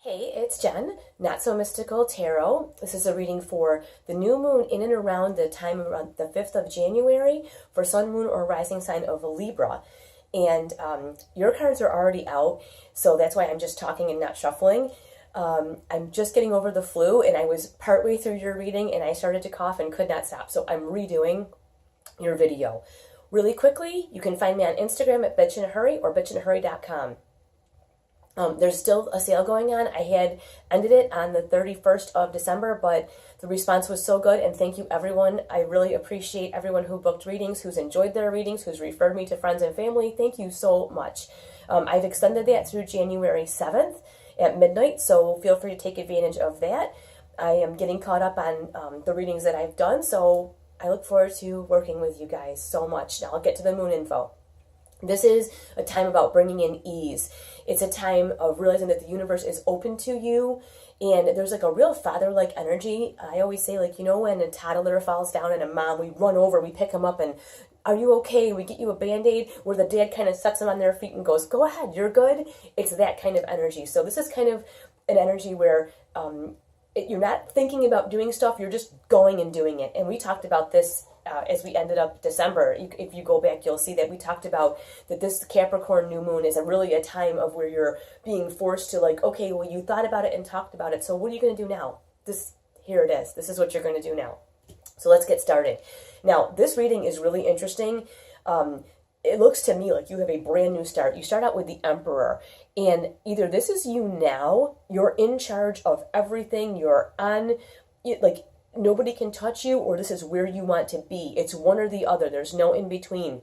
Hey, it's Jen, Not So Mystical Tarot. This is a reading for the new moon in and around the time around the 5th of January for sun, moon, or rising sign of Libra. And your cards are already out, so that's why I'm just talking and not shuffling. I'm just getting over the flu, and I was partway through your reading, and I started to cough and could not stop, so I'm redoing your video. Really quickly, you can find me on Instagram at bitchinahurry or bitchinahurry.com. There's still a sale going on. I had ended it on the 31st of December, but the response was so good, and thank you everyone. I really appreciate everyone who booked readings, who's enjoyed their readings, who's referred me to friends and family. Thank you so much. I've extended that through January 7th at midnight, so feel free to take advantage of that. I am getting caught up on the readings that I've done, so I look forward to working with you guys so much. Now I'll get to the moon info. This is a time about bringing in ease. It's a time of realizing that the universe is open to you, and there's like a real father-like energy. I always say, like, you know, when a toddler falls down and a mom, we run over, we pick them up, and are you okay? We get you a Band-Aid, where the dad kind of sets them on their feet and goes, go ahead, you're good. It's that kind of energy. So this is kind of an energy where you're not thinking about doing stuff, you're just going and doing it. And we talked about this as we ended up December. If you go back, you'll see that we talked about that this Capricorn new moon is really a time of where you're being forced to, like, okay, well, you thought about it and talked about it, so what are you going to do now? Here it is. This is what you're going to do now. So let's get started. Now, this reading is really interesting. It looks to me like you have a brand new start. You start out with the Emperor, and either this is you now, you're in charge of everything, you're on, like, nobody can touch you, or this is where you want to be. It's one or the other. There's no in between.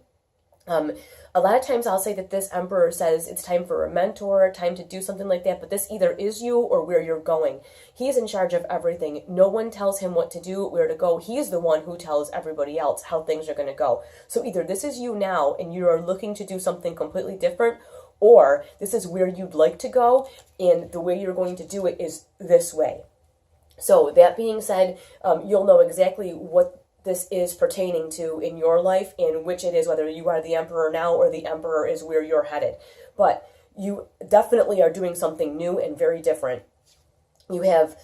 A lot of times I'll say that this Emperor says it's time for a mentor, time to do something like that, but this either is you or where you're going. He's in charge of everything. No one tells him what to do, where to go. He's the one who tells everybody else how things are going to go. So either this is you now and you are looking to do something completely different, or this is where you'd like to go, and the way you're going to do it is this way. So that being said, you'll know exactly what this is pertaining to in your life and which it is, whether you are the Emperor now or the Emperor is where you're headed. But you definitely are doing something new and very different. You have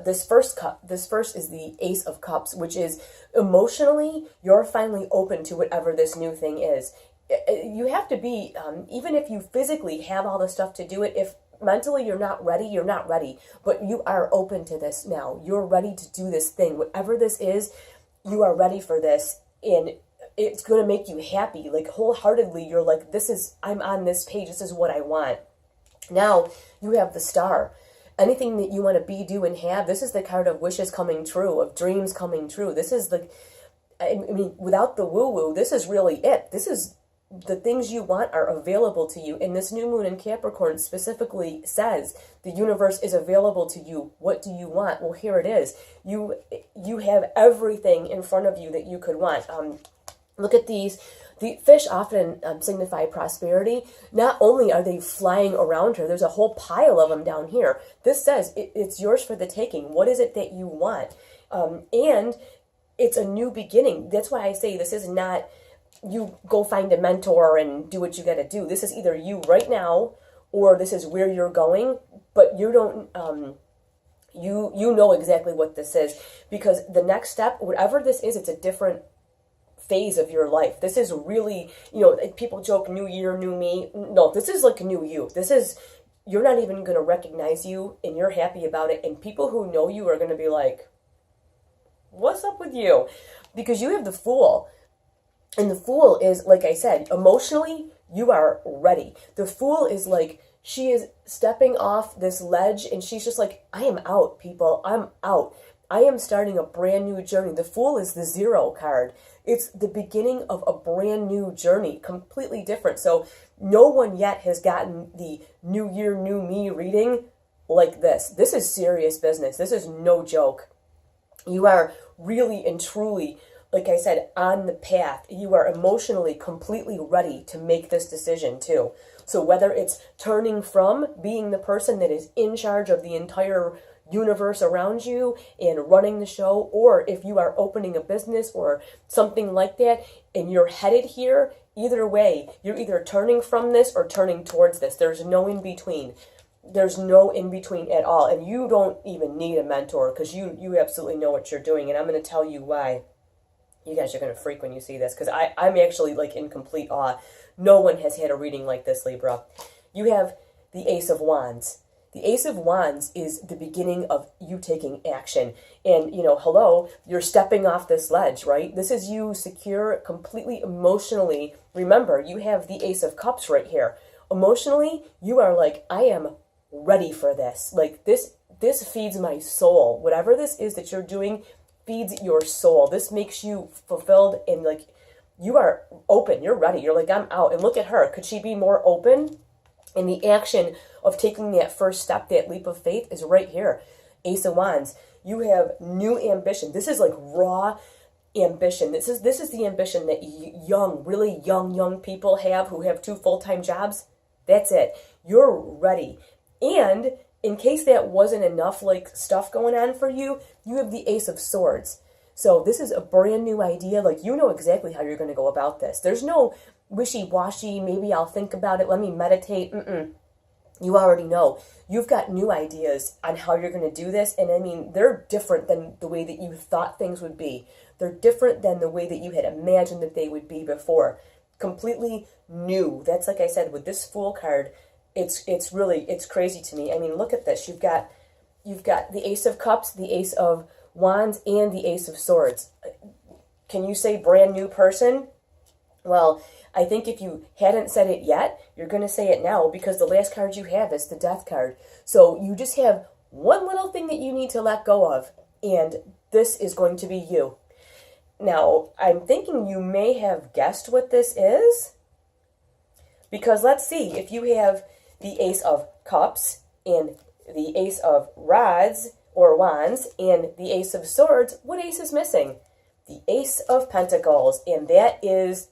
this first cup. This first is the Ace of Cups, which is emotionally, you're finally open to whatever this new thing is. You have to be, even if you physically have all the stuff to do it, if mentally you're not ready, you're not ready. But you are open to this now. You're ready to do this thing. Whatever this is, you are ready for this. And it's going to make you happy. Like, wholeheartedly, you're like, I'm on this page. This is what I want. Now, you have the Star. Anything that you want to be, do, and have, this is the card of wishes coming true, of dreams coming true. This is I mean, without the woo-woo, this is really it. This is the things you want are available to you. And this new moon in Capricorn specifically says the universe is available to you. What do you want? Well, here it is. You have everything in front of you that you could want. Look at these. The fish often signify prosperity. Not only are they flying around her, there's a whole pile of them down here. This says it's yours for the taking. What is it that you want? And it's a new beginning. That's why I say this is not you go find a mentor and do what you got to do. This is either you right now, or this is where you're going, but you don't, you know exactly what this is, because the next step, whatever this is, it's a different phase of your life. This is really, people joke, new year, new me. No, this is like new you. This is, you're not even going to recognize you, and you're happy about it. And people who know you are going to be like, what's up with you? Because you have the Fool. And the Fool is, like I said, emotionally, you are ready. The Fool is like, she is stepping off this ledge, and she's just like, I am out, people. I'm out. I am starting a brand new journey. The Fool is the 0 card. It's the beginning of a brand new journey, completely different. So no one yet has gotten the New Year, New Me reading like this. This is serious business. This is no joke. You are really and truly, like I said, on the path. You are emotionally completely ready to make this decision too. So whether it's turning from being the person that is in charge of the entire universe around you and running the show, or if you are opening a business or something like that and you're headed here, either way, you're either turning from this or turning towards this. There's no in between. there's no in between at all. And you don't even need a mentor because you absolutely know what you're doing. And I'm going to tell you why. You guys are going to freak when you see this because I'm actually like in complete awe. No one has had a reading like this, Libra. You have the Ace of Wands. The Ace of Wands is the beginning of you taking action. And, hello, you're stepping off this ledge, right? This is you secure completely emotionally. Remember, you have the Ace of Cups right here. Emotionally, you are like, I am ready for this. Like this feeds my soul. Whatever this is that you're doing feeds your soul. This makes you fulfilled and like you are open. You're ready. You're like, I'm out. And look at her. Could she be more open? And the action of taking that first step, that leap of faith is right here. Ace of Wands. You have new ambition. This is like raw ambition. This is the ambition that really young people have who have 2 full-time jobs. That's it. You're ready. And in case that wasn't enough like stuff going on for you, you have the Ace of Swords. So this is a brand new idea. Like you know exactly how you're going to go about this. There's no wishy-washy, maybe I'll think about it, let me meditate. You already know. You've got new ideas on how you're going to do this. And I mean, they're different than the way that you thought things would be. They're different than the way that you had imagined that they would be before. Completely new. That's like I said, with this Fool card, it's crazy to me. I mean, look at this. You've got the Ace of Cups, the Ace of Wands, and the Ace of Swords. Can you say brand new person? Well, I think if you hadn't said it yet, you're going to say it now because the last card you have is the Death card. So you just have one little thing that you need to let go of, and this is going to be you. Now, I'm thinking you may have guessed what this is because let's see, if you have the Ace of Cups and the Ace of Rods or Wands and the Ace of Swords, what ace is missing? The Ace of Pentacles, and that is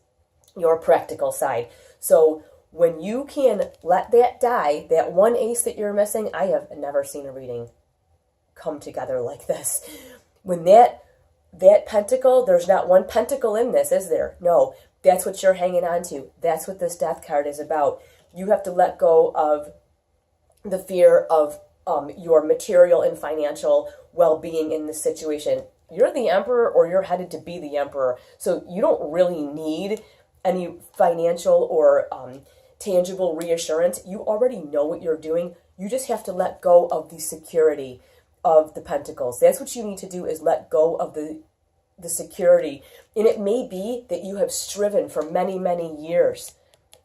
your practical side. So when you can let that die, that one ace that you're missing, I have never seen a reading come together like this. When that pentacle, there's not one pentacle in this, is there? No, that's what you're hanging on to. That's what this Death card is about. You have to let go of the fear of your material and financial well-being in this situation. You're the Emperor or you're headed to be the Emperor. So you don't really need any financial or tangible reassurance. You already know what you're doing. You just have to let go of the security of the Pentacles. That's what you need to do, is let go of the security. And it may be that you have striven for many, many years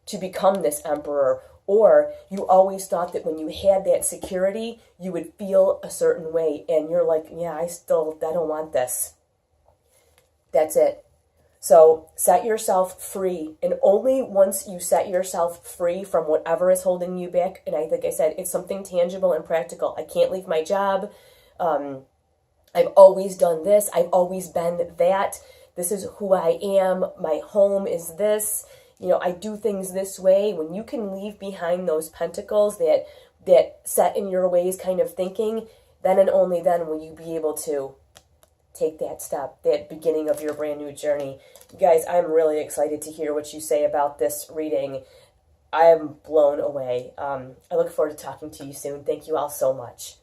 to become this Emperor, or you always thought that when you had that security, you would feel a certain way, and you're like, yeah, I don't want this. That's it. So set yourself free, and only once you set yourself free from whatever is holding you back, and like I said, it's something tangible and practical. I can't leave my job. I've always done this. I've always been that. This is who I am. My home is this. I do things this way. When you can leave behind those pentacles, that set in your ways kind of thinking, then and only then will you be able to take that step, that beginning of your brand new journey. You guys, I'm really excited to hear what you say about this reading. I am blown away. I look forward to talking to you soon. Thank you all so much.